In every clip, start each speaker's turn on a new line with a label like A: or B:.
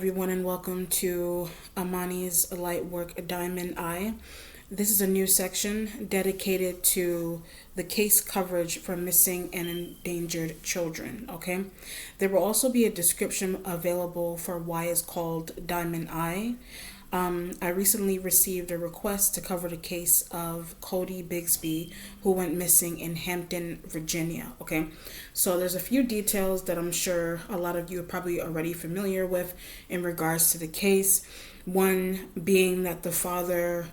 A: everyone, and welcome to Amani's Lightwork Diamond Eye. This is a new section dedicated to the case coverage for missing and endangered children. Okay, there will also be a description available for why it's called Diamond Eye. I recently received a request to cover the case of Codi Bigsby, who went missing in Hampton, Virginia. Okay, so there's a few details that I'm sure a lot of you are probably already familiar with in regards to the case. One being that the father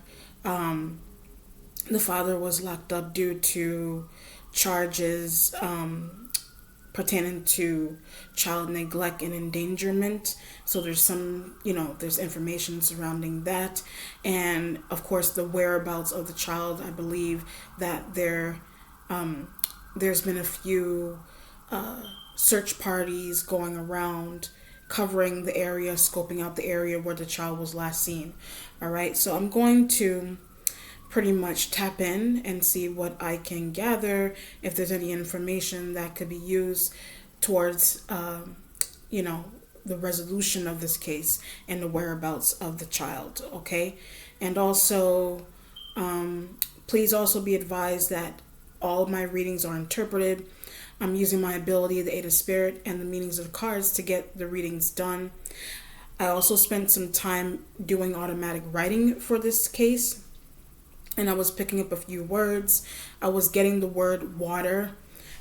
A: was locked up due to charges pertaining to child neglect and endangerment. So there's there's information surrounding that. And of course, the whereabouts of the child. I believe that there's been a few search parties going around covering the area, scoping out the area where the child was last seen. All right, so I'm going to pretty much tap in and see what I can gather, if there's any information that could be used towards, the resolution of this case and the whereabouts of the child, okay? And also, please also be advised that all of my readings are interpreted. I'm using my ability, the Aid of Spirit, and the meanings of the cards to get the readings done. I also spent some time doing automatic writing for this case, and I was picking up a few words. I was getting the word water.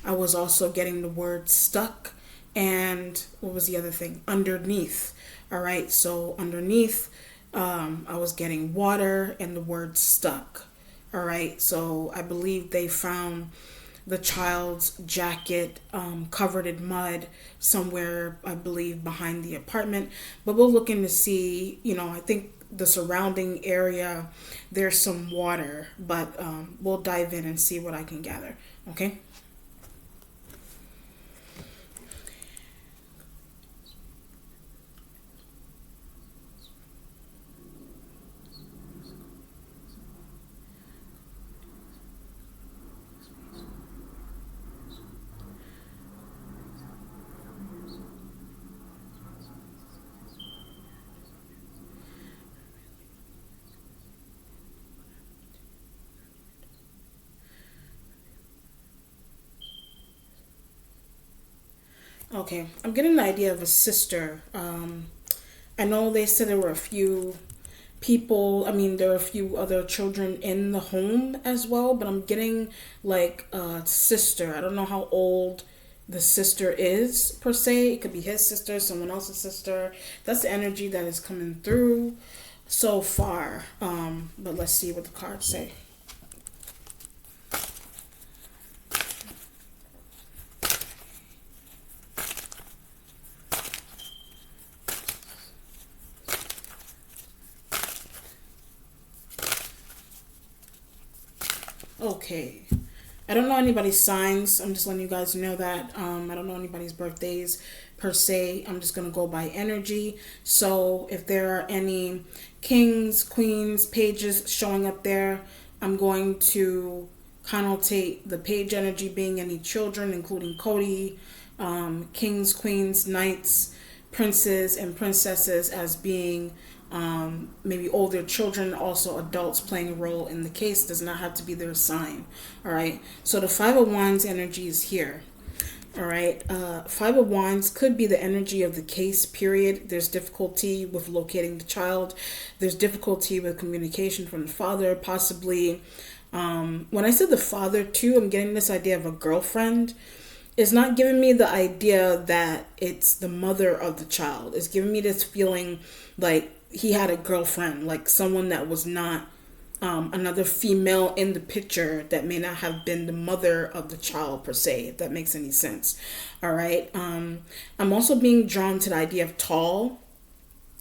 A: I was also getting the word stuck. And what was the other thing? Underneath. All right. So underneath, I was getting water and the word stuck. All right. So I believe they found the child's jacket covered in mud somewhere, I believe, behind the apartment. But we're looking to see, I think the surrounding area, there's some water, but we'll dive in and see what I can gather. Okay. Okay, I'm getting the idea of a sister. I know they said there were a few people, I mean, there are a few other children in the home as well, but I'm getting like a sister. I don't know how old the sister is per se. It could be his sister, someone else's sister. That's the energy that is coming through so far. But let's see what the cards say. Okay. I don't know anybody's signs. I'm just letting you guys know that. I don't know anybody's birthdays per se. I'm just going to go by energy. So if there are any kings, queens, pages showing up there, I'm going to connotate the page energy being any children, including Cody, kings, queens, knights, princes, and princesses as being maybe older children, also adults playing a role in the case. Does not have to be their sign. All right. So the Five of Wands energy is here. All right. Five of Wands could be the energy of the case, period. There's difficulty with locating the child. There's difficulty with communication from the father, possibly. When I said the father, too, I'm getting this idea of a girlfriend. It's not giving me the idea that it's the mother of the child. It's giving me this feeling like he had a girlfriend, like someone that was not another female in the picture that may not have been the mother of the child per se, if that makes any sense. All right. I'm also being drawn to the idea of tall.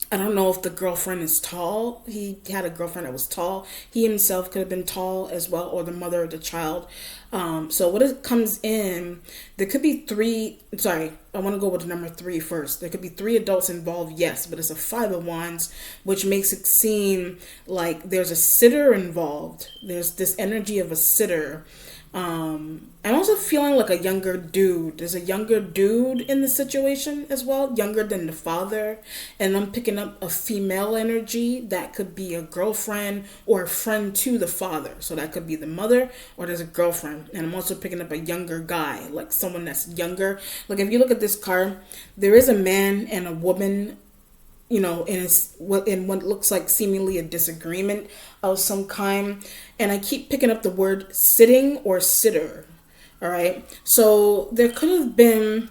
A: I don't know if the girlfriend is tall. He had a girlfriend that was tall. He himself could have been tall as well, or the mother of the child. So what it comes in, there could be three. Sorry, I want to go with number three first. There could be three adults involved, yes, but it's a Five of Wands, which makes it seem like there's a sitter involved. There's this energy of a sitter. I'm also feeling like a younger dude. There's a younger dude in the situation as well, younger than the father. And I'm picking up a female energy that could be a girlfriend or a friend to the father. So that could be the mother or there's a girlfriend. And I'm also picking up a younger guy, like someone that's younger. Like if you look at this card, there is a man and a woman, you know, in what looks like seemingly a disagreement of some kind. And I keep picking up the word sitting or sitter. All right. So there could have been,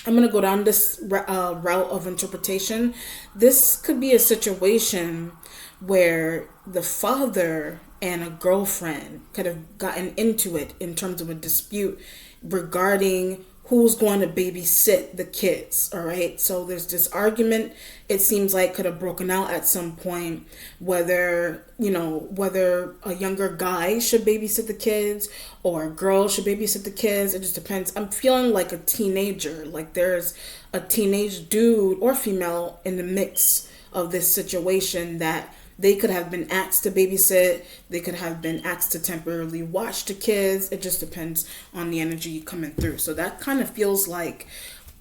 A: I'm going to go down this route of interpretation. This could be a situation where the father and a girlfriend could have gotten into it in terms of a dispute regarding who's going to babysit the kids. All right. So there's this argument, it seems like could have broken out at some point, whether, you know, whether a younger guy should babysit the kids or a girl should babysit the kids. It just depends. I'm feeling like a teenager, like there's a teenage dude or female in the mix of this situation that they could have been asked to babysit. They could have been asked to temporarily watch the kids. It just depends on the energy coming through. So that kind of feels like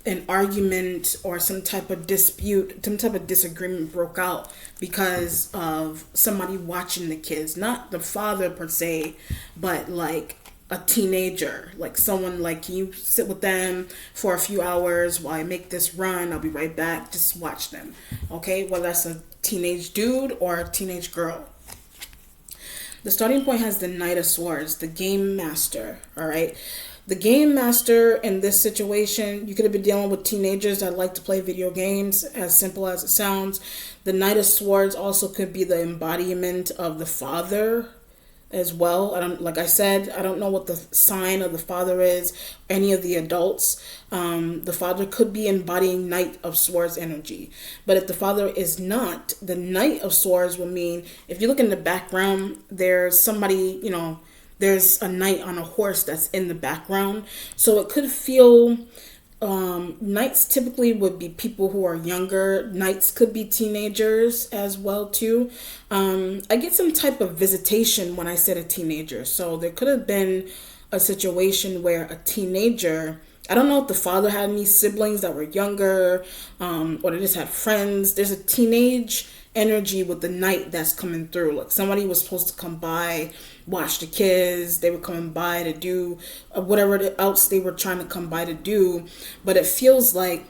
A: an argument or some type of dispute, some type of disagreement broke out because of somebody watching the kids. Not the father per se, but like a teenager, like someone like, can you sit with them for a few hours while I make this run? I'll be right back. Just watch them. Okay, whether that's a teenage dude or a teenage girl. The starting point has the Knight of Swords, the game master. All right. The game master in this situation, you could have been dealing with teenagers that like to play video games, as simple as it sounds. The Knight of Swords also could be the embodiment of the father as well. Like I said, I don't know what the sign of the father is, any of the adults. The father could be embodying Knight of Swords energy. But if the father is not, the Knight of Swords will mean, if you look in the background, there's somebody, you know, there's a knight on a horse that's in the background. So it could feel, knights typically would be people who are younger. Knights could be teenagers as well too. I get some type of visitation when I said a teenager. So there could have been a situation where a teenager, I don't know if the father had any siblings that were younger, or they just had friends. There's a teenage energy with the knight that's coming through. Like somebody was supposed to come by, watch the kids. They were coming by to do whatever else they were trying to come by to do. But it feels like,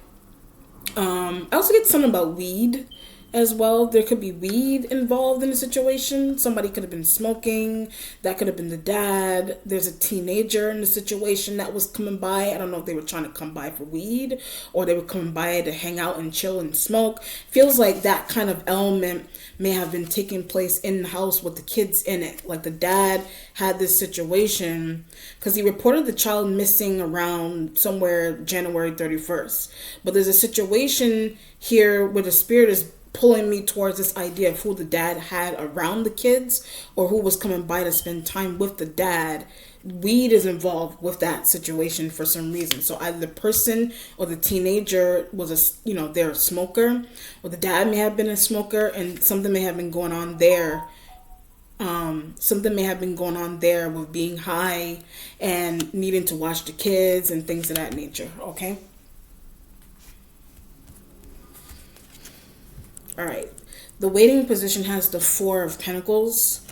A: I also get something about weed as well. There could be weed involved in the situation. Somebody could have been smoking. That could have been the dad. There's a teenager in the situation that was coming by. I don't know if they were trying to come by for weed or they were coming by to hang out and chill and smoke. Feels like that kind of element may have been taking place in the house with the kids in it. Like the dad had this situation because he reported the child missing around somewhere January 31st. But there's a situation here where the spirit is pulling me towards this idea of who the dad had around the kids or who was coming by to spend time with the dad. Weed is involved with that situation for some reason. So either the person or the teenager was they're a smoker, or the dad may have been a smoker, and something may have been going on there. Something may have been going on there with being high and needing to watch the kids and things of that nature. Okay. All right. The waiting position has the Four of Pentacles.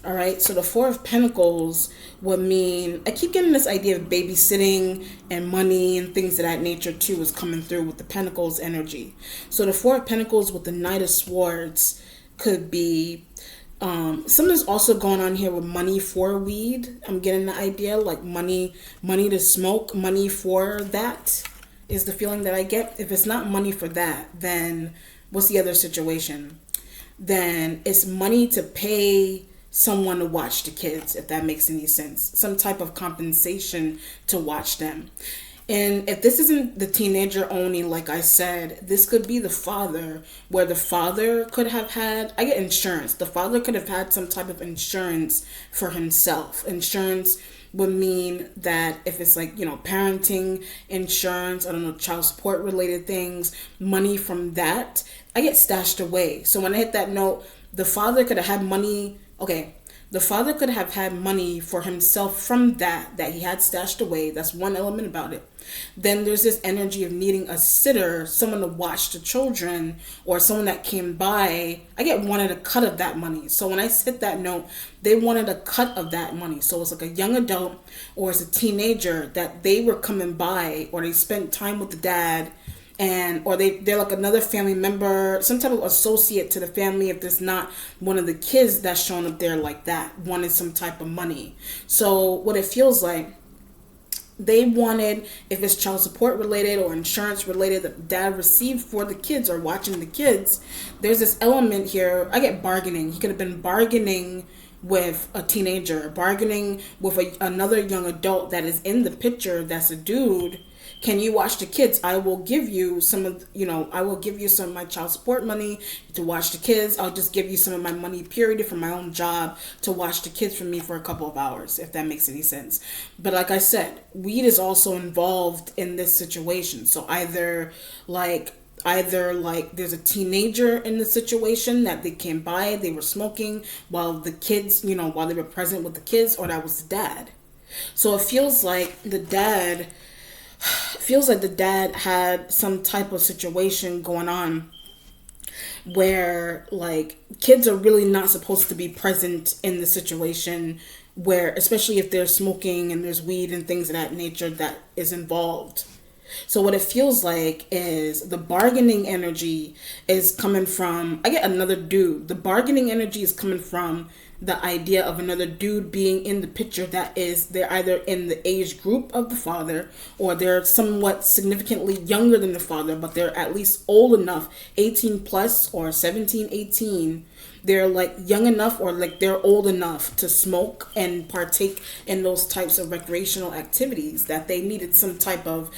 A: All right. So the Four of Pentacles would mean, I keep getting this idea of babysitting and money and things of that nature too is coming through with the Pentacles energy. So the Four of Pentacles with the Knight of Swords could be, something's also going on here with money for weed. I'm getting the idea like money to smoke, money for that is the feeling that I get. If it's not money for that, then what's the other situation? Then it's money to pay someone to watch the kids, if that makes any sense. Some type of compensation to watch them. And if this isn't the teenager only, like I said, this could be the father, where the father could have had, I get insurance. The father could have had some type of insurance for himself. Insurance would mean that if it's like, parenting insurance, I don't know, child support related things, money from that, I get stashed away. So when I hit that note, the father could have had money. Okay, The father could have had money for himself from that he had stashed away. That's one element about it. Then there's this energy of needing a sitter, someone to watch the children, or someone that came by. I get wanted a cut of that money. So when I hit that note, they wanted a cut of that money. So it's like a young adult or it's a teenager that they were coming by, or they spent time with the dad, and or they're like another family member, some type of associate to the family. If there's not one of the kids that's showing up there like that, wanted some type of money. So what it feels like, they wanted, if it's child support related or insurance related, that dad received for the kids or watching the kids. There's this element here. I get bargaining. He could have been bargaining with a teenager, bargaining with another young adult that is in the picture, that's a dude. Can you watch the kids? I will give you some of, I will give you some of my child support money to watch the kids. I'll just give you some of my money, period, from my own job to watch the kids for me for a couple of hours, if that makes any sense. But like I said, weed is also involved in this situation. So either there's a teenager in the situation that they came by, they were smoking while the kids, while they were present with the kids, or that was the dad. So it feels like the dad had some type of situation going on where, like, kids are really not supposed to be present in the situation, where, especially if they're smoking and there's weed and things of that nature that is involved. So what it feels like is the bargaining energy is coming from, I get another dude. The bargaining energy is coming from the idea of another dude being in the picture that is, they're either in the age group of the father, or they're somewhat significantly younger than the father, but they're at least old enough, 18 plus or 17, 18. They're like young enough, or like they're old enough to smoke and partake in those types of recreational activities, that they needed some type of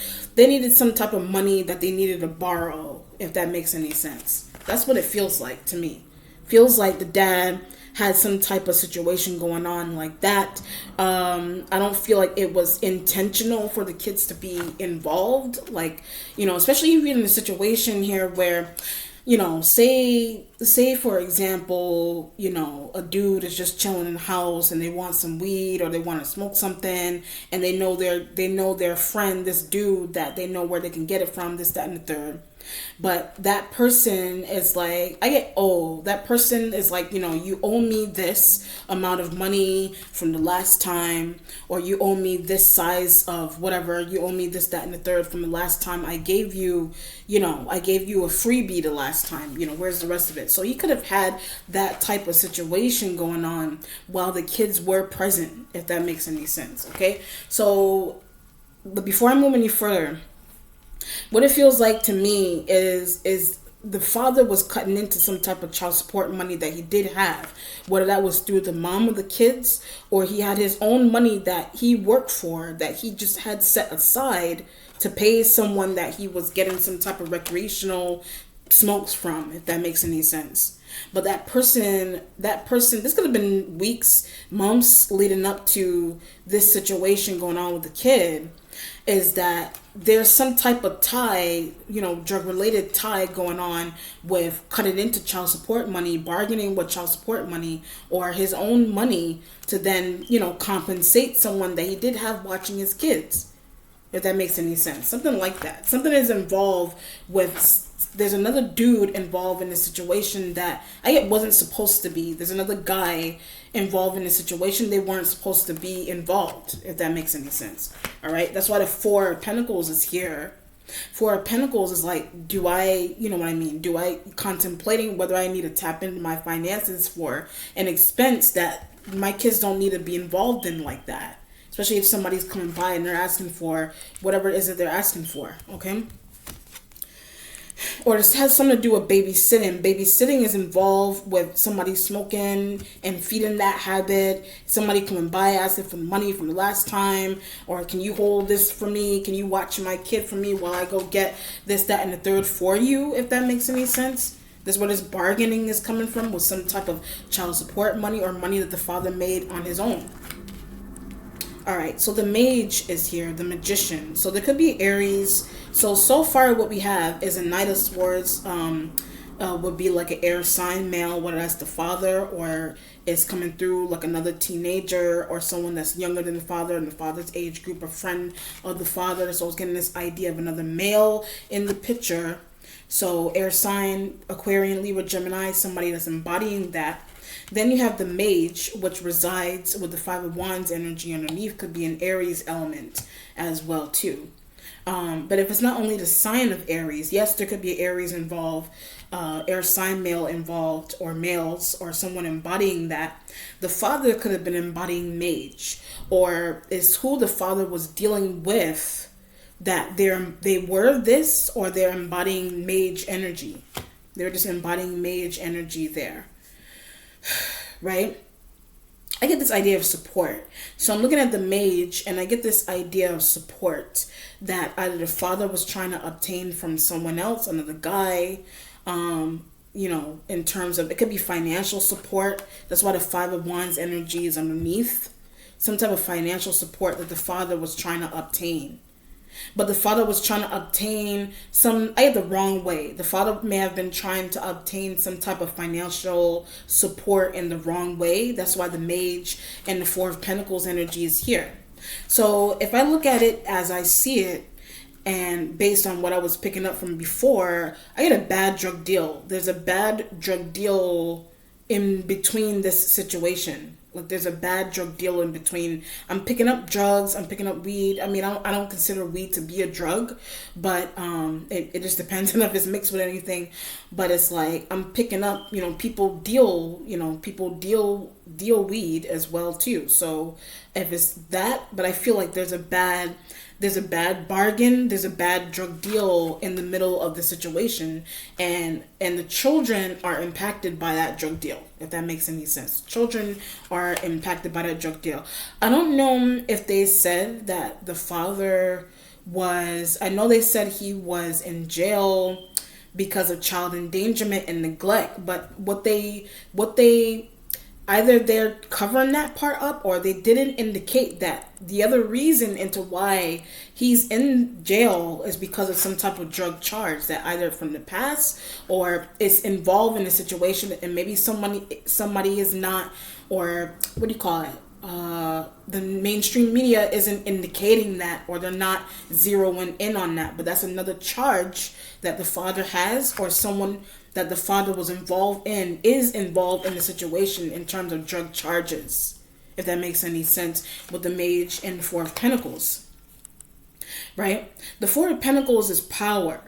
A: money that they needed to borrow, if that makes any sense. That's what it feels like to me. Feels like the dad had some type of situation going on like that. I don't feel like it was intentional for the kids to be involved. Like, especially if you're in a situation here where, say for example, a dude is just chilling in the house and they want some weed or they want to smoke something, and they know their friend, this dude, that they know where they can get it from, this, that, and the third. But that person is like, that person is like, you owe me this amount of money from the last time, or you owe me this size of whatever, you owe me this, that, and the third from the last time I gave you, I gave you a freebie the last time, where's the rest of it? So he could have had that type of situation going on while the kids were present, if that makes any sense, okay? So, but before I move any further, what it feels like to me is the father was cutting into some type of child support money that he did have, whether that was through the mom of the kids, or he had his own money that he worked for, that he just had set aside to pay someone that he was getting some type of recreational smokes from, if that makes any sense. But that person, this could have been weeks, months leading up to this situation going on with the kid, is that there's some type of tie, drug-related tie going on with cutting into child support money, bargaining with child support money, or his own money to then, compensate someone that he did have watching his kids, if that makes any sense. Something like that. Something is involved with, there's another dude involved in the situation that wasn't supposed to be. There's another guy involved in the situation. They weren't supposed to be involved, if that makes any sense. All right. That's why the Four of Pentacles is here. Four of Pentacles is like, do I contemplating whether I need to tap into my finances for an expense that my kids don't need to be involved in like that. Especially if somebody's coming by and they're asking for whatever it is that they're asking for. Okay. Or this has something to do with babysitting. Babysitting is involved with somebody smoking and feeding that habit. Somebody coming by asking for money from the last time. Or can you hold this for me? Can you watch my kid for me while I go get this, that, and the third for you? If that makes any sense. This is where this bargaining is coming from, with some type of child support money or money that the father made on his own. All right, so the mage is here, the magician. So there could be Aries. So far what we have is a Knight of Swords, would be like an air sign male, whether that's the father or is coming through like another teenager or someone that's younger than the father and the father's age group, a friend of the father. So I was getting this idea of another male in the picture. So air sign, Aquarian, Libra, Gemini, somebody that's embodying that. Then you have the mage, which resides with the Five of Wands energy underneath, could be an Aries element as well too. But if it's not only the sign of Aries, yes, there could be Aries involved, air sign male involved, or males, or someone embodying that. The father could have been embodying mage, or is who the father was dealing with, that they were this, or they're embodying mage energy. They're just embodying mage energy there. Right? I get this idea of support. So I'm looking at the mage and I get this idea of support that either the father was trying to obtain from someone else, another guy, in terms of, it could be financial support. That's why the Five of Wands energy is underneath. Some type of financial support that the father was trying to obtain. But the father was trying to obtain I had the wrong way. The father may have been trying to obtain some type of financial support in the wrong way. That's why the mage and the Four of Pentacles energy is here. So if I look at it as I see it, and based on what I was picking up from before, I get a bad drug deal. There's a bad drug deal in between this situation. Like there's a bad drug deal in between. I'm picking up drugs. I'm picking up weed. I mean, I don't consider weed to be a drug, but it just depends on if it's mixed with anything. But it's like I'm picking up. People deal. People deal weed as well too. So if it's that, but I feel like there's a bad bargain, there's a bad drug deal in the middle of the situation, and the children are impacted by that drug deal, if that makes any sense. Children are impacted by that drug deal. I don't know if they said that the father I know they said he was in jail because of child endangerment and neglect, but what they either they're covering that part up, or they didn't indicate that the other reason into why he's in jail is because of some type of drug charge that either from the past or is involved in a situation, and maybe somebody is not, or what do you call it? The mainstream media isn't indicating that, or they're not zeroing in on that. But that's another charge that the father has, or someone that the father was is involved in the situation in terms of drug charges, if that makes any sense, with the mage and the Four of Pentacles, right? The Four of Pentacles is power,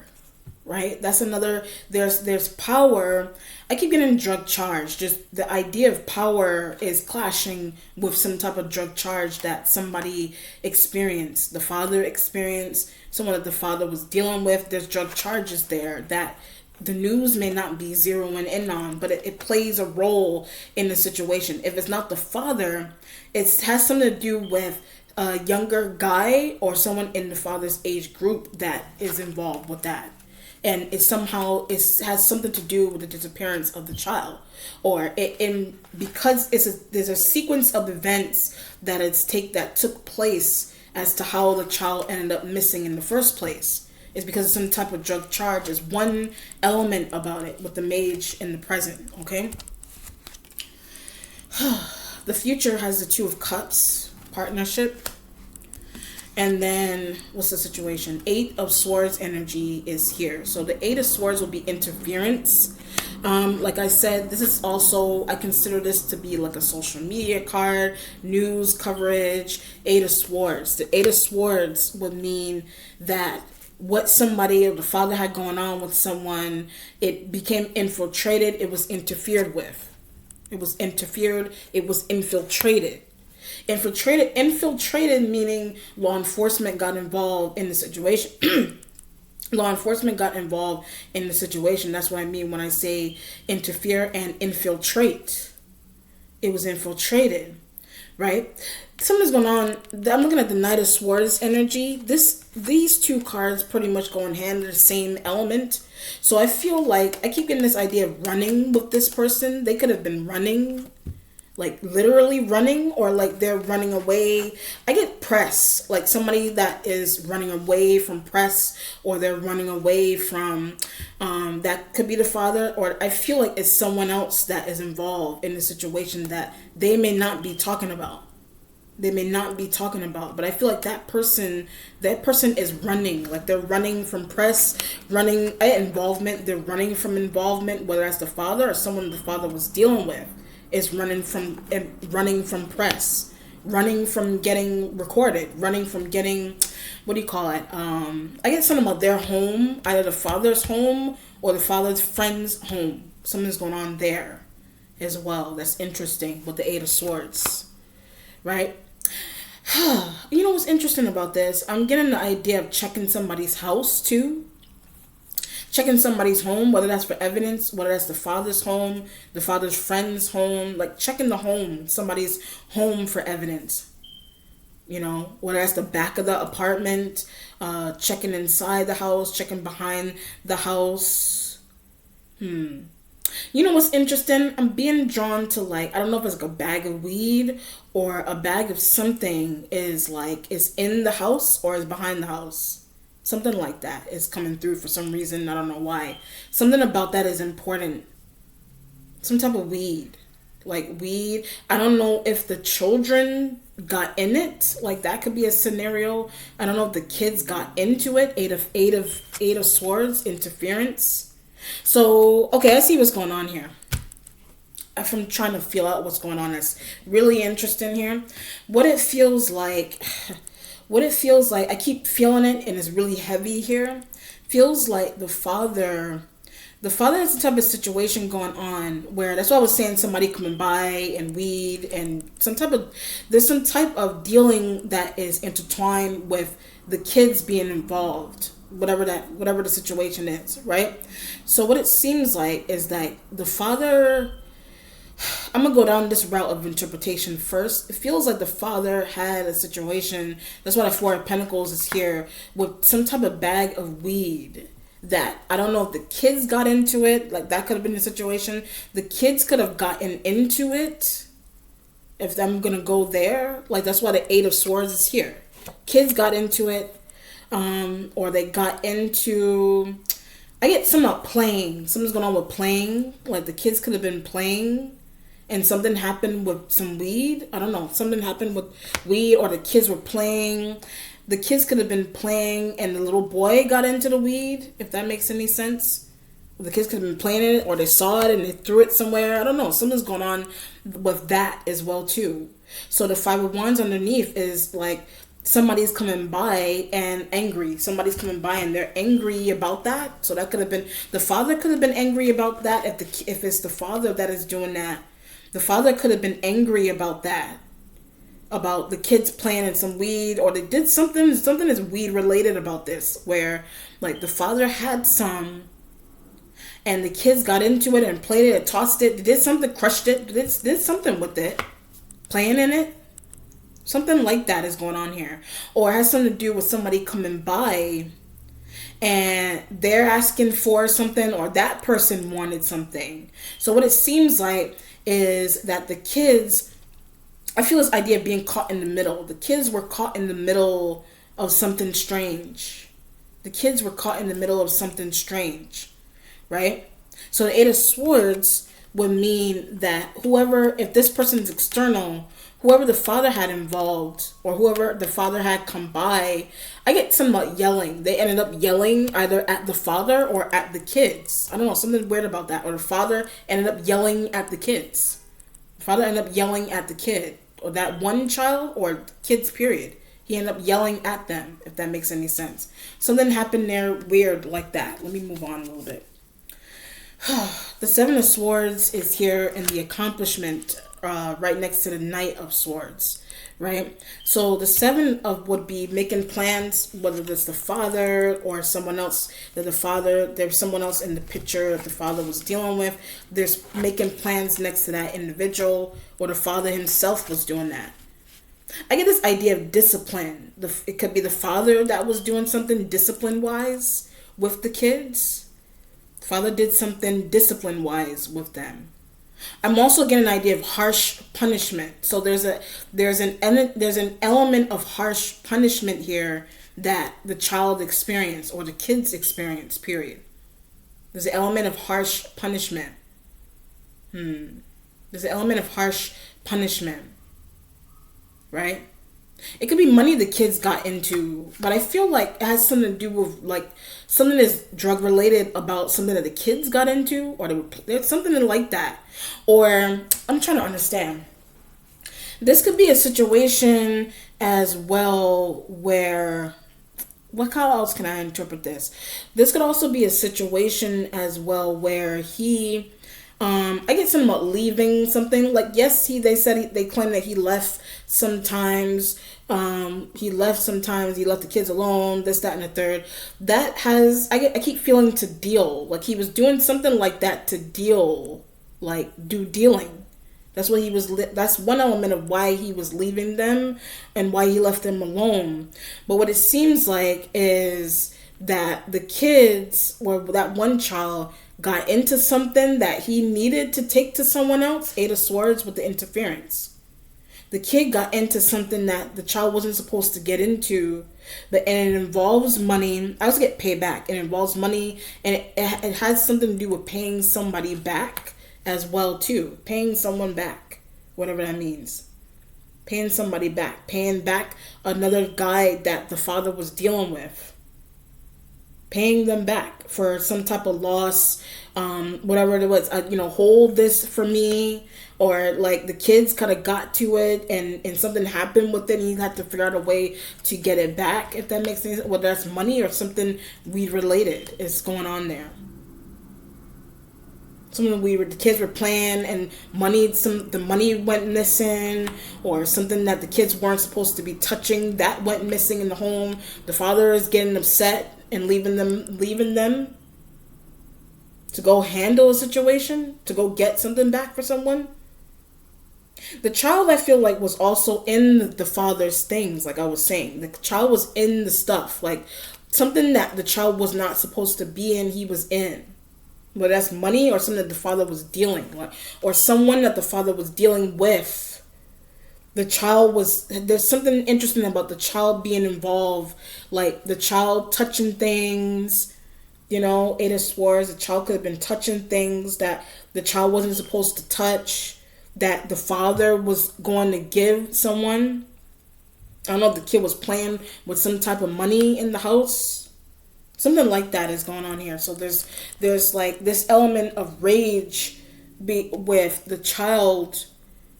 A: right? That's another, there's power. I keep getting drug charge. Just the idea of power is clashing with some type of drug charge that somebody experienced. The father experienced, someone that the father was dealing with. There's drug charges there that the news may not be zeroing in on, but it plays a role in the situation. If it's not the father, it has something to do with a younger guy or someone in the father's age group that is involved with that. And it has something to do with the disappearance of the child, or because there's a sequence of events that took place as to how the child ended up missing in the first place. Is because of some type of drug charge is one element about it with the mage in the present, okay? The future has the Two of Cups, partnership. And then, what's the situation? Eight of Swords energy is here. So the Eight of Swords will be interference. Like I said, this is also, I consider this to be like a social media card, news coverage, Eight of Swords. The Eight of Swords would mean that what somebody or the father had going on with someone, it became infiltrated, it was interfered with. It was infiltrated. Infiltrated meaning law enforcement got involved in the situation. Law enforcement got involved in the situation. That's what I mean when I say interfere and infiltrate. It was infiltrated, right? Something's going on. I'm looking at the Knight of Swords energy. These two cards pretty much go in hand, the same element. So I feel like I keep getting this idea of running with this person. They could have been running, like literally running, or like they're running away. I get press, like somebody that is running away from press, or they're running away from that that could be the father, or I feel like it's someone else that is involved in the situation that they may not be talking about. But I feel like that person is running. Like they're running from press, running involvement. They're running from involvement, whether that's the father or someone the father was dealing with, is running from press, running from getting recorded, running from getting, what do you call it? I get something about their home, either the father's home or the father's friend's home. Something's going on there as well. That's interesting with the Eight of Swords, right? You know what's interesting about this? I'm getting the idea of checking somebody's house too. Checking somebody's home, whether that's for evidence, whether that's the father's home, the father's friend's home, like checking the home, somebody's home for evidence. You know, whether that's the back of the apartment, checking inside the house, checking behind the house. You know what's interesting? I'm being drawn to, like, I don't know if it's like a bag of weed or a bag of something is in the house or is behind the house. Something like that is coming through for some reason. I don't know why. Something about that is important. Some type of weed. Like weed. I don't know if the children got in it. Like that could be a scenario. I don't know if the kids got into it. Eight of Swords, interference. So, okay, I see what's going on here. I'm trying to feel out what's going on. That's really interesting here. What it feels like, I keep feeling it and it's really heavy here. Feels like the father has the type of situation going on where, that's why I was saying somebody coming by and weed and there's some type of dealing that is intertwined with the kids being involved. Whatever the situation is, right? So what it seems like is that the father, I'm gonna go down this route of interpretation first. It feels like the father had a situation, that's why the Four of Pentacles is here, with some type of bag of weed that, I don't know if the kids got into it, like that could have been the situation. The kids could have gotten into it, if I'm gonna go there. Like that's why the Eight of Swords is here. Kids got into it. Or they got into, I get some about playing. Something's going on with playing. Like the kids could have been playing and something happened with some weed. I don't know. Something happened with weed, or the kids were playing. The kids could have been playing and the little boy got into the weed, if that makes any sense. The kids could have been playing it, or they saw it and they threw it somewhere. I don't know. Something's going on with that as well too. So the Five of Wands underneath is like, somebody's coming by and angry. Somebody's coming by and they're angry about that. So that could have been, the father could have been angry about that. If it's the father that is doing that, the father could have been angry about that, about the kids playing in some weed, or they did something is weed related about this, where like the father had some and the kids got into it and played it, tossed it, did something, crushed it, did something with it, playing in it. Something like that is going on here. Or it has something to do with somebody coming by and they're asking for something, or that person wanted something. So what it seems like is that the kids, I feel this idea of being caught in the middle. The kids were caught in the middle of something strange. Right? So the Eight of Swords would mean that if this person is external, whoever the father had involved, or whoever the father had come by, I get something about yelling. They ended up yelling either at the father or at the kids. I don't know, something weird about that. Or the father ended up yelling at the kids. The father ended up yelling at the kid, or that one child, or kids, period. He ended up yelling at them, if that makes any sense. Something happened there weird like that. Let me move on a little bit. The Seven of Swords is here in the accomplishment, right next to the Knight of Swords, right? So the Seven of would be making plans, whether it's the father or someone else, there's someone else in the picture that the father was dealing with. There's making plans next to that individual, or the father himself was doing that. I get this idea of discipline. It could be the father that was doing something discipline-wise with the kids. Father did something discipline-wise with them. I'm also getting an idea of harsh punishment. So there's an element of harsh punishment here that the child experienced, or the kids experienced, period. There's an element of harsh punishment. There's an element of harsh punishment, right? It could be money the kids got into, but I feel like it has something to do with like something that's drug related about something that the kids got into, or there's something like that. Or I'm trying to understand. This could be a situation as well where, how else can I interpret this? This could also be a situation as well where he, I get something about leaving something. Like, yes, they claim that he left sometimes. He left the kids alone, this, that, and the third. That has, I keep feeling to deal. Like, he was doing something like that to deal, like, do dealing. That's what he was. That's one element of why he was leaving them and why he left them alone. But what it seems like is that the kids, or that one child, got into something that he needed to take to someone else. 8 of Swords with the interference. The kid got into something that the child wasn't supposed to get into, and it involves money. I also get paid back. It involves money, and it has something to do with paying somebody back as well too. Paying someone back, whatever that means. Paying somebody back. Paying back another guy that the father was dealing with. Paying them back for some type of loss, whatever it was. Hold this for me. Or like the kids kind of got to it and something happened with it and you had to figure out a way to get it back, if that makes sense. Whether that's money or something weed related is going on there. Something the kids were playing and the money went missing, or something that the kids weren't supposed to be touching that went missing in the home. The father is getting upset and leaving them to go handle a situation, to go get something back for someone. The child, I feel like, was also in the father's things, like I was saying. The child was in the stuff, like something that the child was not supposed to be in, he was in. Whether that's money or something that the father was dealing with, or someone that the father was dealing with. There's something interesting about the child being involved, like the child touching things, 8 of Swords. The child could have been touching things that the child wasn't supposed to touch, that the father was going to give someone. I don't know if the kid was playing with some type of money in the house. Something like that is going on here. So there's like this element of rage with the child.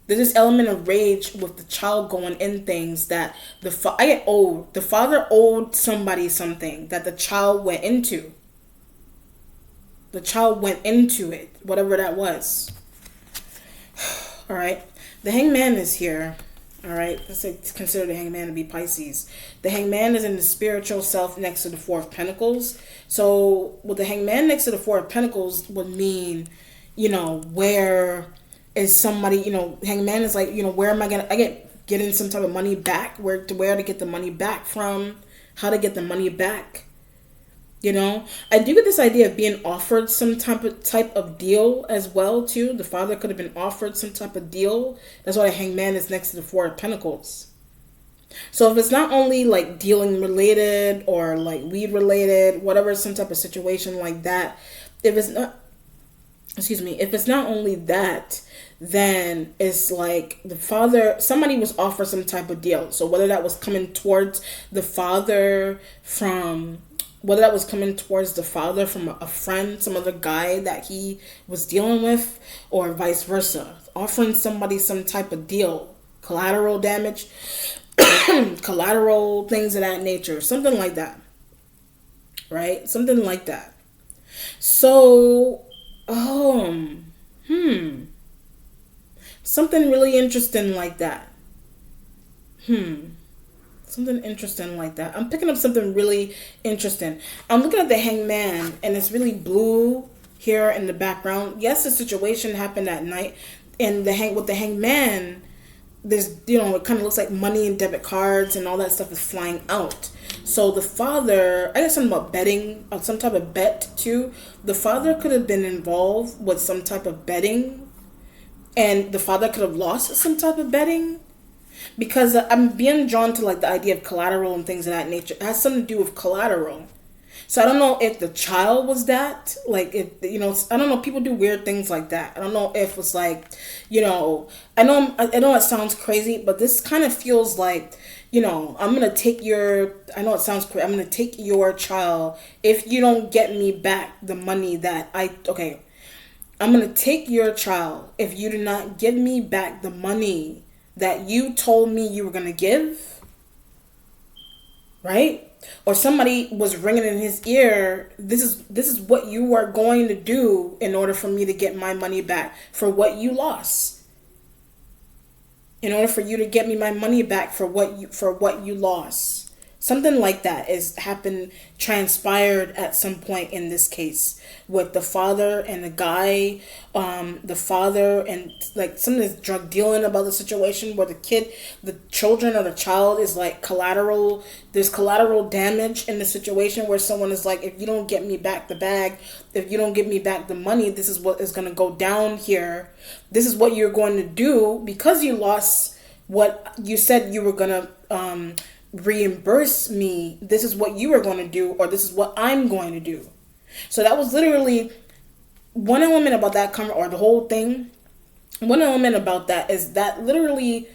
A: There's this element of rage with the child going in things that the father owed somebody something that the child went into. The child went into it, whatever that was. All right. The Hangman is here. All right. Let's consider the Hangman to be Pisces. The Hangman is in the spiritual self next to the Four of Pentacles. So with the Hangman next to the Four of Pentacles would mean, where is somebody, Hangman is like, where am I going to, getting some type of money back, where to get the money back from, how to get the money back. I do get this idea of being offered some type of deal as well too. The father could have been offered some type of deal. That's why the Hangman is next to the Four of Pentacles. So if it's not only like dealing related or like weed related, whatever, some type of situation like that, if it's not only that, then it's like somebody was offered some type of deal. So whether that was coming towards the father from a friend, some other guy that he was dealing with, or vice versa, offering somebody some type of deal, collateral damage, collateral things of that nature, something like that, right? Something like that. So, something really interesting like that. Something interesting like that. I'm picking up something really interesting. I'm looking at the Hangman, and it's really blue here in the background. Yes, the situation happened at night, and with the Hangman, there's it kind of looks like money and debit cards and all that stuff is flying out. So the father, I guess something about betting, some type of bet too. The father could have been involved with some type of betting, and the father could have lost some type of betting. Because I'm being drawn to like the idea of collateral and things of that nature. It has something to do with collateral. So I don't know if the child was that, like, if, I don't know. People do weird things like that. I don't know if it's like, I know it sounds crazy, but this kind of feels like, I'm gonna take your. I know it sounds crazy. I'm gonna take your child if you don't get me back the money that I. Okay, I'm gonna take your child if you do not give me back the money that you told me you were gonna give. Right? Or somebody was ringing in his ear, this is what you are going to do in order for me to get my money back for what you lost. In order for you to get me my money back for what you lost. Something like that is happened, transpired at some point in this case with the father and the guy, the father and like some of this drug dealing about the situation where the children or the child is like collateral. There's collateral damage in the situation where someone is like, if you don't get me back the bag, if you don't give me back the money, this is what is going to go down here. This is what you're going to do because you lost what you said you were going to, reimburse me. This is what you are going to do, or this is what I'm going to do. So that was literally one element about that or the whole thing. One element about that is that literally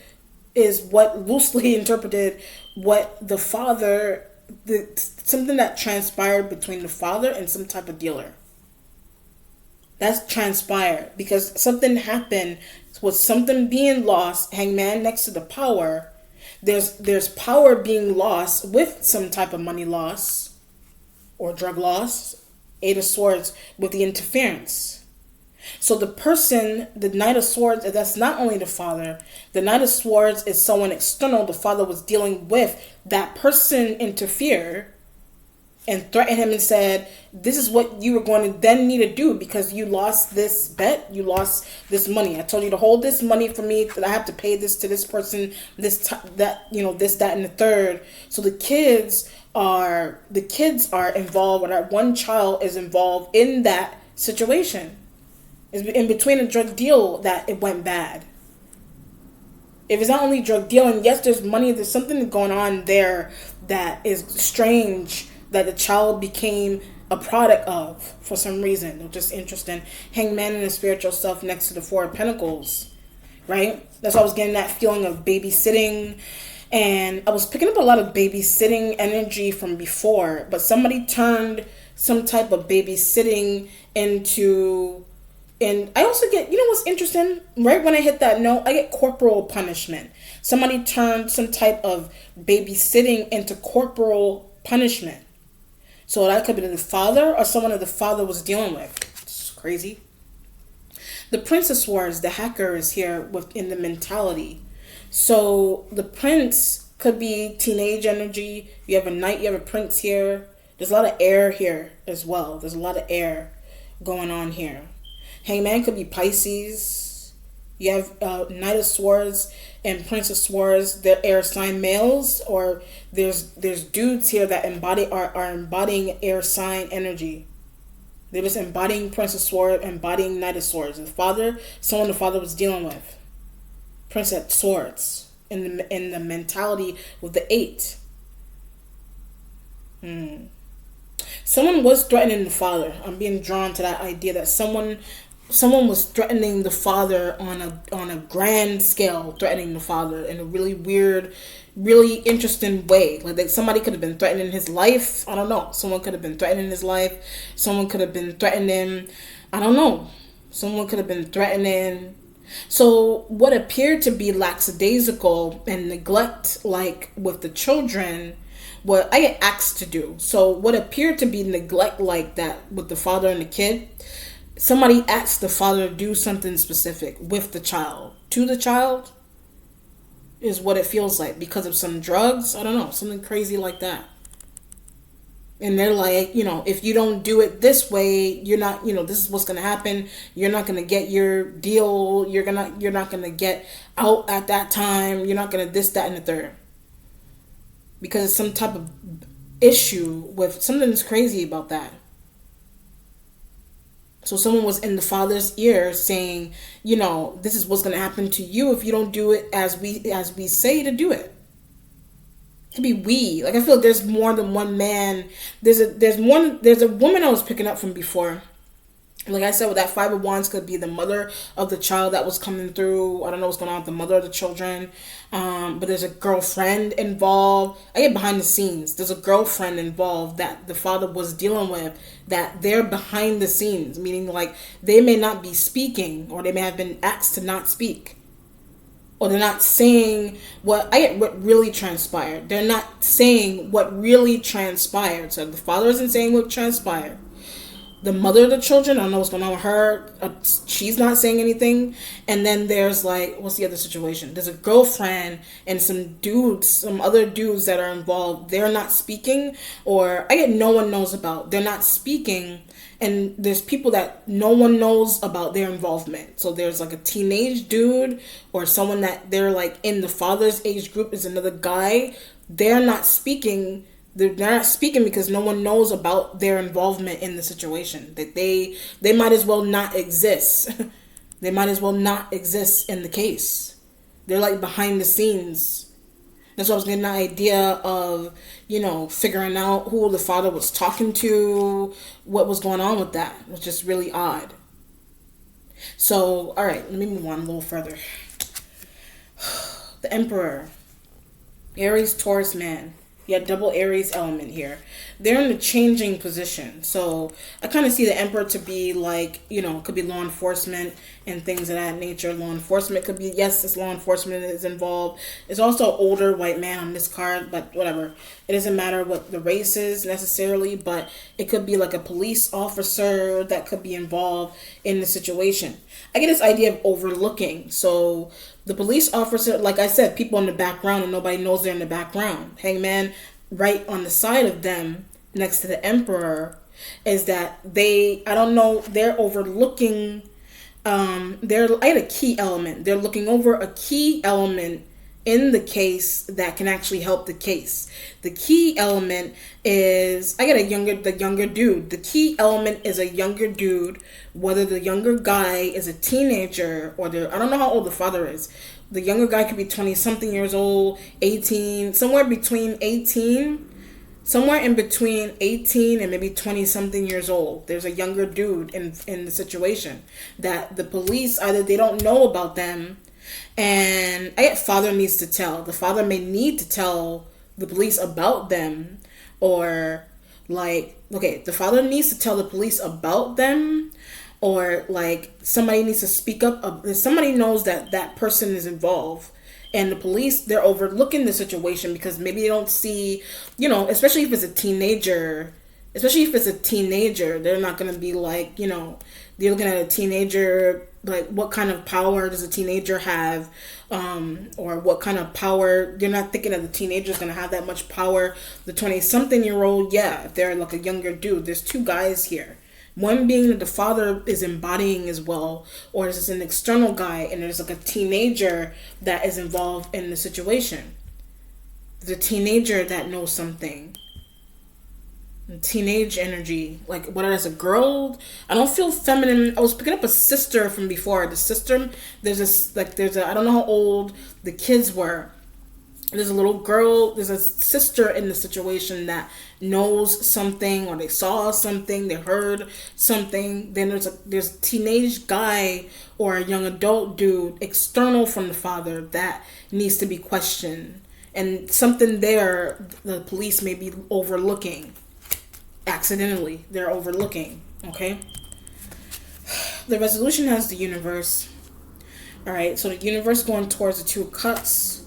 A: is what loosely interpreted what the father, something that transpired between the father and some type of dealer. That's transpired because something happened with something being lost. Hangman next to the power. There's power being lost with some type of money loss or drug loss. Eight of Swords with the interference. So the person, the Knight of Swords, that's not only the father. The Knight of Swords is someone external. The father was dealing with. That person interfered and threatened him and said, this is what you were going to then need to do because you lost this bet, you lost this money. I told you to hold this money for me, that I have to pay this to this person, this, that, and the third. So the kids are involved, or that one child is involved in that situation. It's in between a drug deal that it went bad. If it's not only drug dealing, yes, there's money, there's something going on there that is strange, that the child became a product of for some reason. Just interesting. Hangman and the spiritual self next to the Four of Pentacles, right? That's why I was getting that feeling of babysitting. And I was picking up a lot of babysitting energy from before, but somebody turned some type of babysitting into... And I also get, what's interesting? Right when I hit that note, I get corporal punishment. Somebody turned some type of babysitting into corporal punishment. So that could be the father or someone that the father was dealing with. It's crazy. The Prince of Swords, the hacker, is here within the mentality. So the prince could be teenage energy. You have a knight, you have a prince here. There's a lot of air here as well. There's a lot of air going on here. Hangman could be Pisces. You have Knight of Swords and Prince of Swords. They're air sign males, or there's dudes here that are embodying air sign energy. They're just embodying Prince of Swords, embodying Knight of Swords. Someone the father was dealing with. Prince of Swords in the mentality with the 8. Someone was threatening the father. I'm being drawn to that idea that someone was threatening the father on a grand scale, threatening the father in a really weird, really interesting way. Like somebody could have been threatening his life. I don't know. Someone could have been threatening his life. Someone could have been threatening, I don't know. Someone could have been threatening. So what appeared to be lackadaisical and neglect, like with the children, what I get asked to do. So what appeared to be neglect like that with the father and the kid, somebody asked the father to do something specific with the child. To the child is what it feels like because of some drugs. I don't know, something crazy like that. And they're like, if you don't do it this way, you're not, this is what's going to happen. You're not going to get your deal. You're not going to get out at that time. You're not going to this, that, and the third. Because it's some type of issue with something's crazy about that. So someone was in the father's ear saying, this is what's going to happen to you if you don't do it as we say to do it. It could be we. Like I feel like there's more than one man. There's a woman I was picking up from before. Like I said, with that Five of Wands could be the mother of the child that was coming through. I don't know what's going on with the mother of the children. But there's a girlfriend involved. I get behind the scenes. There's a girlfriend involved that the father was dealing with, that they're behind the scenes, meaning like they may not be speaking, or they may have been asked to not speak, or they're not saying what really transpired. They're not saying what really transpired. So the father isn't saying what transpired. The mother of the children, I don't know what's going on with her. She's not saying anything. And then there's like, what's the other situation? There's a girlfriend and some other dudes that are involved. They're not speaking, or I get no one knows about. They're not speaking. And there's people that no one knows about their involvement. So there's like a teenage dude, or someone that they're like in the father's age group is another guy. They're not speaking. They're not speaking because no one knows about their involvement in the situation. That they might as well not exist. They might as well not exist in the case. They're like behind the scenes. That's why I was getting the idea of, figuring out who the father was talking to, what was going on with that. It was just really odd. So, all right, let me move on a little further. The Emperor. Aries, Taurus man. You have double Aries element here. They're in a changing position. So I kind of see the Emperor to be like, could be law enforcement and things of that nature. Law enforcement could be, yes, it's law enforcement is involved. It's also older white man on this card, but whatever. It doesn't matter what the race is necessarily, but it could be like a police officer that could be involved in the situation. I get this idea of overlooking. So the police officer, like I said, people in the background and nobody knows they're in the background. Hangman right on the side of them next to the Emperor is that they're overlooking, I had a key element. They're looking over a key element in the case that can actually help the case. The key element is, the younger dude. The key element is a younger dude, whether the younger guy is a teenager or I don't know how old the father is. The younger guy could be 20 something years old, 18, somewhere in between 18 and maybe 20 something years old. There's a younger dude in the situation that the police, either they don't know about them, and I get father needs to tell. The father may need to tell the police about them, or the father needs to tell the police about them, or like somebody needs to speak up. If somebody knows that person is involved, and the police, they're overlooking the situation because maybe they don't see, especially if it's a teenager. They're not going to be like, they're looking at a teenager, like what kind of power does a teenager have, or what kind of power. They're not thinking that the teenager's going to have that much power. The 20-something-year-old, yeah, if they're like a younger dude. There's two guys here. One being that the father is embodying as well, or is an external guy, and there's like a teenager that is involved in the situation. The teenager that knows something. Teenage energy, like what as a girl, I don't feel feminine. I was picking up a sister from before. The sister, there's I don't know how old the kids were. There's a little girl, there's a sister in the situation that knows something, or they saw something, they heard something. Then there's a teenage guy or a young adult dude external from the father that needs to be questioned, and something there the police may be overlooking. Accidentally, they're overlooking. Okay. The resolution has the universe. All right, so the universe going towards the Two of Cups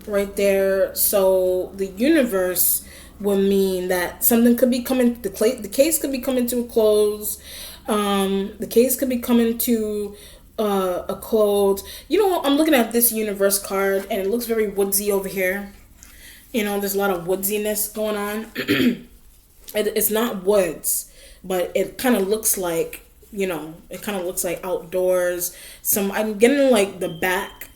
A: right there. So the universe will mean that something could be coming. The case could be coming to a close. The case could be coming to a close. I'm looking at this universe card, and it looks very woodsy over here. There's a lot of woodsiness going on. It's not woods, but it kind of looks like, it kind of looks like outdoors. I'm getting like the back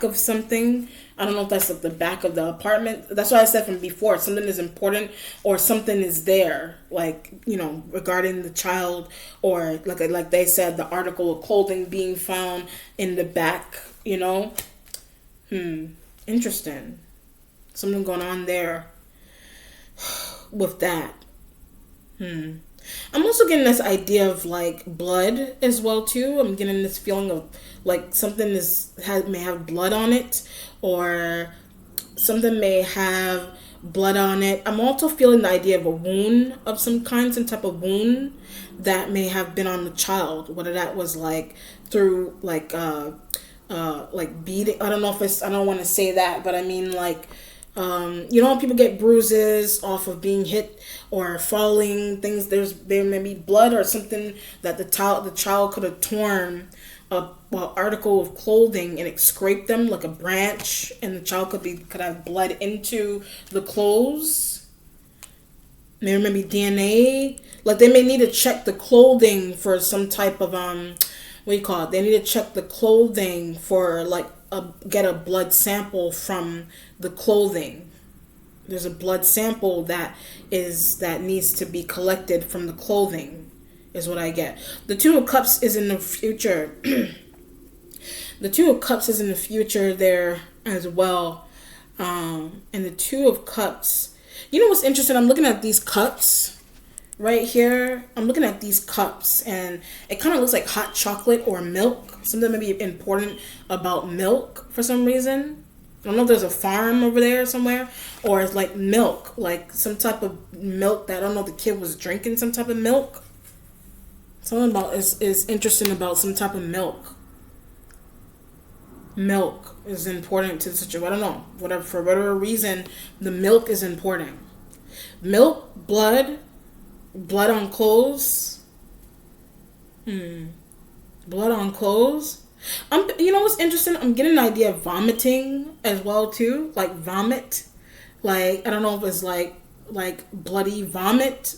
A: of something. I don't know if that's like the back of the apartment. That's why I said from before, something is important or something is there, like, regarding the child, or like they said, the article of clothing being found in the back, Interesting. Something going on there with that. I'm also getting this idea of like blood as well too. I'm getting this feeling of like something may have blood on it, or something may have blood on it. I'm also feeling the idea of a wound of some kind, some type of wound that may have been on the child, whether that was like through like beating. I don't know if it's, I don't want to say that, but I mean like, you know, people get bruises off of being hit or falling things. There may be blood or something that the child could have torn a article of clothing and it scraped them like a branch, and the child could have bled into the clothes. Maybe DNA. Like they may need to check the clothing for some type of what do you call it? They need to check the clothing for like get a blood sample from the clothing. There's a blood sample that needs to be collected from the clothing, is what I get. The Two of Cups is in the future. The Two of Cups is in the future there as well. And the Two of Cups, you know what's interesting? I'm looking at these cups right here. I'm looking at these cups and it kind of looks like hot chocolate or milk. Something may be important about milk for some reason. I don't know if there's a farm over there somewhere, or it's like milk, like some type of milk that I don't know if the kid was drinking some type of milk. Something about is interesting about some type of milk. Milk is important to the situation. I don't know. For whatever reason, the milk is important. Milk, blood on clothes. Blood on clothes. You know what's interesting? I'm getting an idea of vomiting as well too, like vomit. Like I don't know if it's like bloody vomit.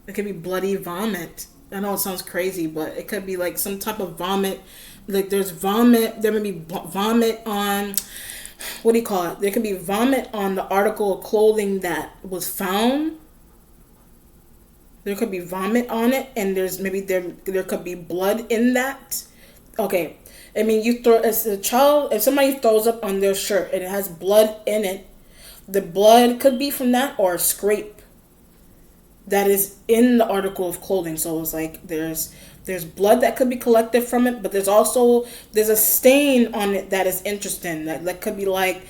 A: It could be bloody vomit. I know it sounds crazy, but it could be like some type of vomit. Like there's vomit. There may be vomit on, what do you call it? There could be vomit on the article of clothing that was found. There could be vomit on it, and there could be blood in that. Okay, I mean, as a child, if somebody throws up on their shirt and it has blood in it, the blood could be from that or a scrape that is in the article of clothing. So it's like there's blood that could be collected from it, but there's a stain on it that is interesting. That could be like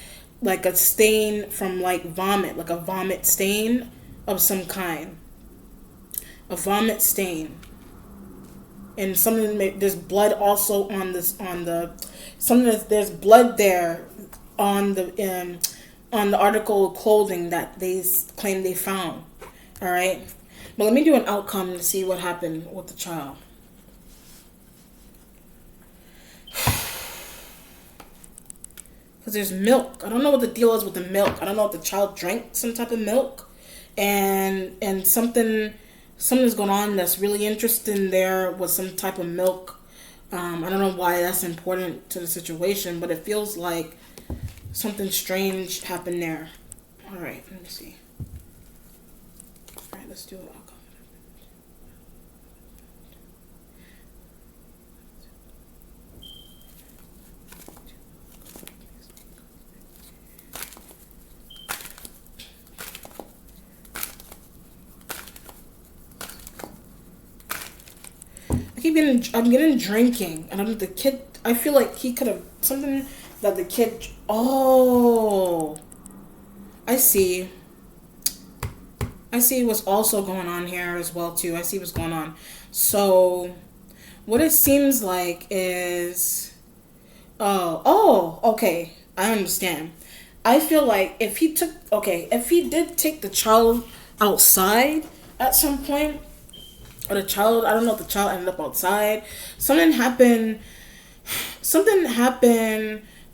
A: a stain from like vomit, like a vomit stain of some kind. A vomit stain. And there's blood also on there's blood there on the article of clothing that they claim they found. All right, but let me do an outcome to see what happened with the child. Because there's milk. I don't know what the deal is with the milk. I don't know if the child drank some type of milk, and something's going on that's really interesting there with some type of milk. I don't know why that's important to the situation, but it feels like something strange happened there. All right, let me see. All right, let's do it. I'm getting drinking, and the kid. I feel like he could have something that the kid. Oh, I see. I see what's also going on here as well too. I see what's going on. So, what it seems like is, okay, I understand. I feel like if he did take the child outside at some point. Or I don't know if the child ended up outside. Something happened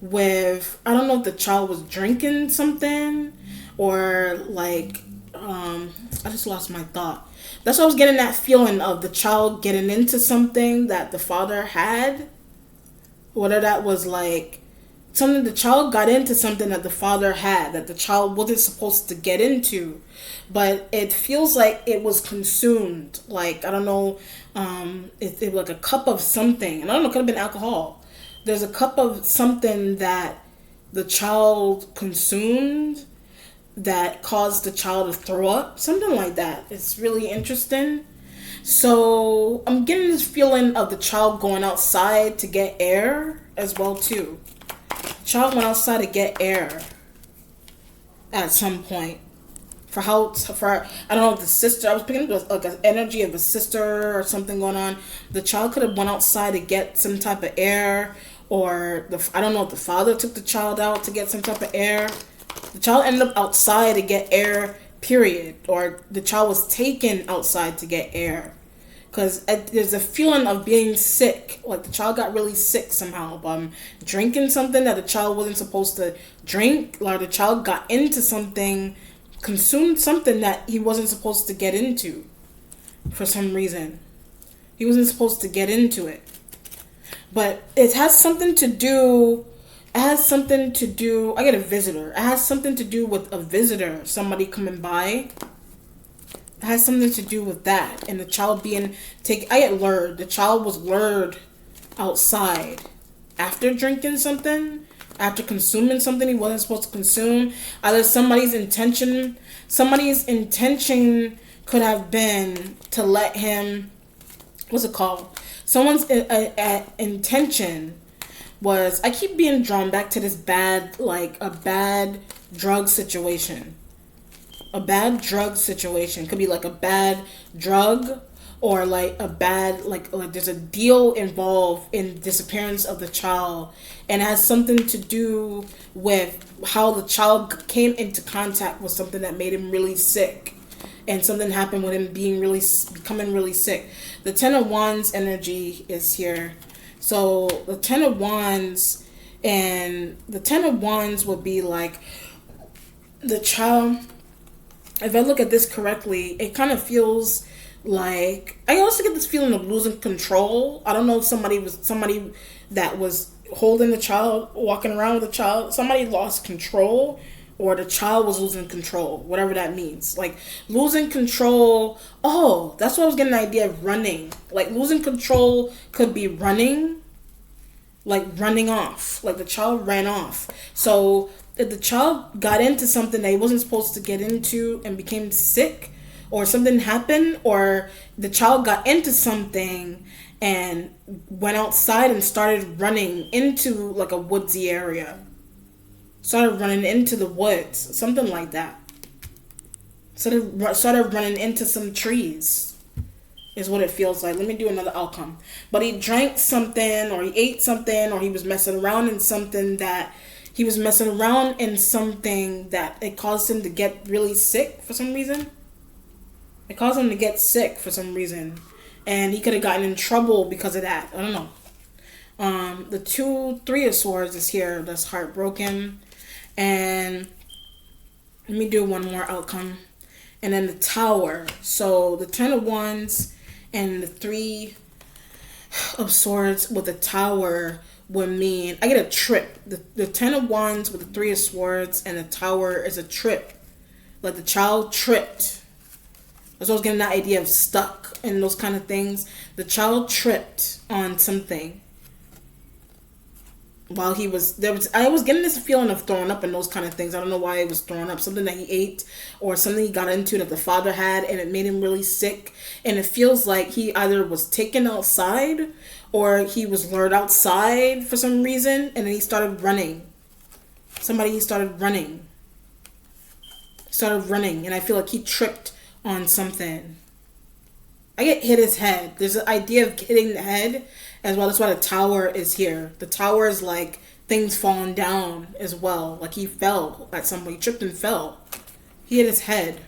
A: with, I don't know if the child was drinking something or like, I just lost my thought. That's why I was getting that feeling of the child getting into something that the father had. Whether that was like, the child got into something that the father had, that the child wasn't supposed to get into. But it feels like it was consumed. Like, I don't know, it like a cup of something. And I don't know, it could have been alcohol. There's a cup of something that the child consumed that caused the child to throw up, something like that. It's really interesting. So I'm getting this feeling of the child going outside to get air as well too. The child went outside to get air at some point. For I don't know if the sister, I was picking up like an energy of a sister or something going on. The child could have went outside to get some type of air, or I don't know if the father took the child out to get some type of air. The child ended up outside to get air, period. Or the child was taken outside to get air. Because there's a feeling of being sick. Like the child got really sick somehow. Drinking something that the child wasn't supposed to drink. Or the child got into something, consumed something that he wasn't supposed to get into. For some reason. He wasn't supposed to get into it. But it has something to do... I get a visitor. It has something to do with a visitor. Somebody coming by. It has something to do with that. And the child being taken. I get lured. The child was lured outside. After drinking something. After consuming something he wasn't supposed to consume. Either somebody's intention could have been to let him. What's it called? Someone's intention was, I keep being drawn back to this a bad drug situation. A bad drug situation. Could be like a bad drug, or like a bad, like there's a deal involved in the disappearance of the child, and it has something to do with how the child came into contact with something that made him really sick. And something happened with him becoming really sick. The Ten of Wands energy is here. So the Ten of Wands would be like the child. If I look at this correctly, it kind of feels like, I also get this feeling of losing control. I don't know if somebody that was holding the child, walking around with the child, somebody lost control, or the child was losing control, whatever that means. Like losing control. Oh, that's what I was getting the idea of running. Like losing control could be running, like running off. Like the child ran off. So if the child got into something that he wasn't supposed to get into and became sick, or something happened, or the child got into something and went outside and started running into like a woodsy area. Started running into the woods, something like that. Started running into some trees, is what it feels like. Let me do another outcome. But he drank something, or he ate something, or he was messing around in something that it caused him to get really sick for some reason. It caused him to get sick for some reason. And he could have gotten in trouble because of that. I don't know. The Three of Swords is here. That's heartbroken. And let me do one more outcome. And then the Tower. So the Ten of Wands and the Three of Swords with the Tower would mean, I get a trip. The Ten of Wands with the Three of Swords and the Tower is a trip. Like the child tripped. That's what I was getting that idea of stuck and those kind of things. The child tripped on something while he was there. I was getting this feeling of throwing up and those kind of things. I don't know why it was throwing up. Something that he ate or something he got into that the father had, and it made him really sick. And it feels like he either was taken outside or he was lured outside for some reason, and then he started running. He started running. And I feel like he tripped on something. I get hit his head. There's an idea of hitting the head as well. That's why the Tower is here. The Tower is like things falling down as well. Like he fell at some point. He tripped and fell. He hit his head.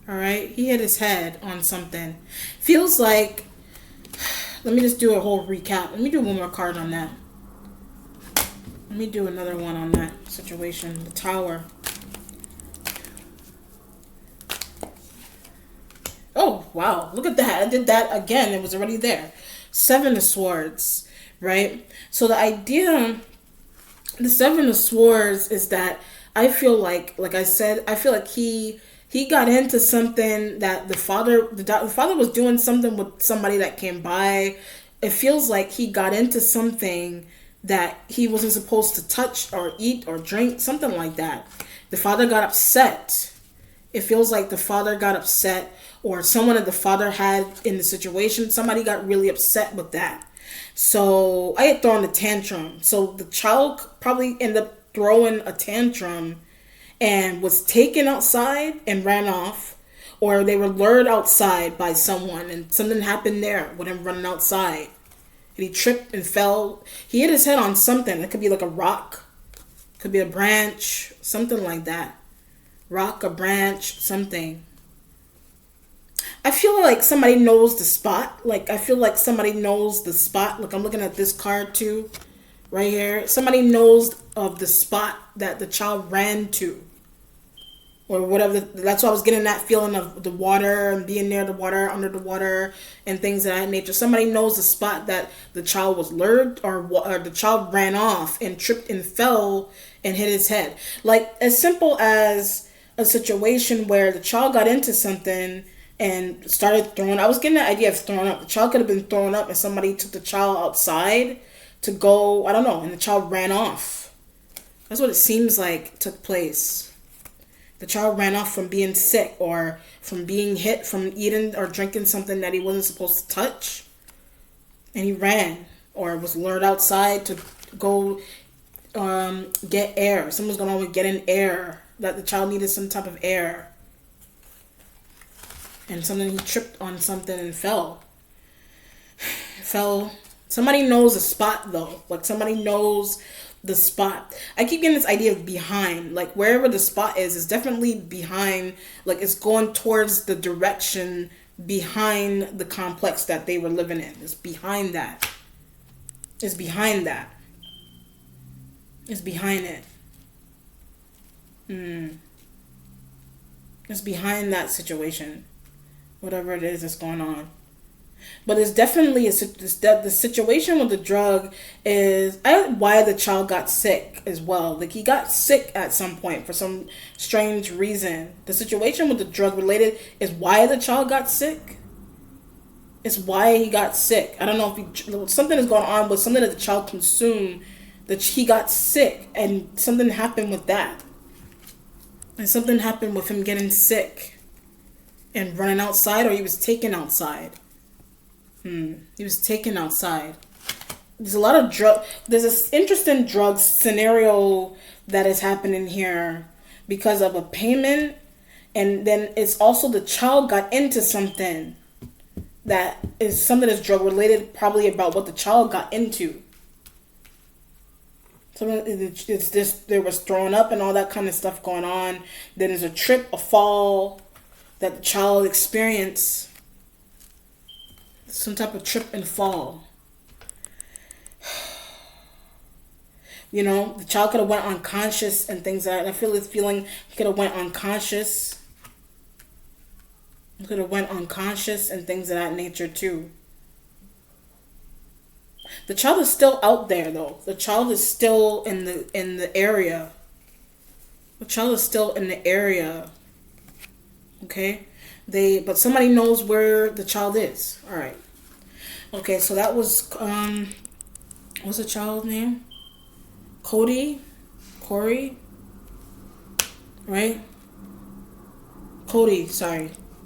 A: Alright? He hit his head on something. Feels like... Let me just do a whole recap. Let me do one more card on that. Let me do another one on that situation. The Tower. Oh, wow. Look at that. I did that again. It was already there. Seven of Swords, right? So the idea, the Seven of Swords is that I feel like I said, I feel like he got into something that the father was doing something with somebody that came by. It feels like he got into something that he wasn't supposed to touch or eat or drink, something like that. The father got upset. It feels like the father got upset, or someone that the father had in the situation, somebody got really upset with that. So I had thrown a tantrum. So the child probably ended up throwing a tantrum and was taken outside and ran off, or they were lured outside by someone and something happened there with him running outside. And he tripped and fell. He hit his head on something. It could be like a rock, could be a branch, something like that. Rock, a branch, something. I feel like somebody knows the spot. Like, I feel like somebody knows the spot. Look, I'm looking at this card too, right here. Somebody knows of the spot that the child ran to, or whatever. That's why I was getting that feeling of the water and being near the water, under the water, and things of that nature. Somebody knows the spot that the child was lured, or the child ran off and tripped and fell and hit his head. Like, as simple as a situation where the child got into something and started throwing. I was getting the idea of throwing up. The child could have been thrown up and somebody took the child outside to go, I don't know, and the child ran off. That's what it seems like took place. The child ran off from being sick, or from being hit from eating or drinking something that he wasn't supposed to touch. And he ran, or was lured outside to go get air. Someone's going to get an air, that the child needed some type of air. And something, he tripped on something and fell. Somebody knows a spot though. Like, somebody knows the spot. I keep getting this idea of behind. Like, wherever the spot is definitely behind. Like, it's going towards the direction behind the complex that they were living in. It's behind that. It's behind that. It's behind it. It's behind that situation. Whatever it is that's going on. But it's definitely the situation with the drug is why the child got sick as well. Like, he got sick at some point for some strange reason. The situation with the drug related is why the child got sick. It's why he got sick. I don't know if something is going on with something that the child consumed, that he got sick, and something happened with that. And something happened with him getting sick and running outside, or he was taken outside. He was taken outside. There's a lot of there's this interesting drug scenario that is happening here because of a payment, and then it's also the child got into something that is something that's drug related, probably about what the child got into. So it's just, there was throwing up and all that kind of stuff going on. Then there's a trip, a fall that the child experienced. Some type of trip and fall. You know, the child could have went unconscious and things like that. I feel this feeling he could have went unconscious. He could have went unconscious and things of that nature too. The child is still out there though. The child is still in the area. The child is still in the area. Okay? But somebody knows where the child is. All right. Okay, so that was what's the child's name? Corey, right? Codi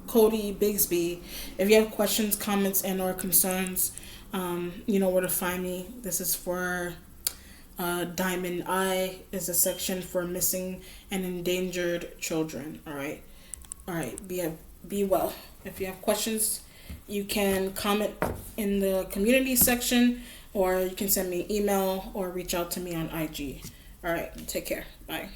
A: Bigsby. If you have questions, comments, and or concerns, you know where to find me. This is for Diamond I is a section for missing and endangered children. All right. Be well. If you have questions, you can comment in the community section, or you can send me an email or reach out to me on IG. All right. Take care. Bye.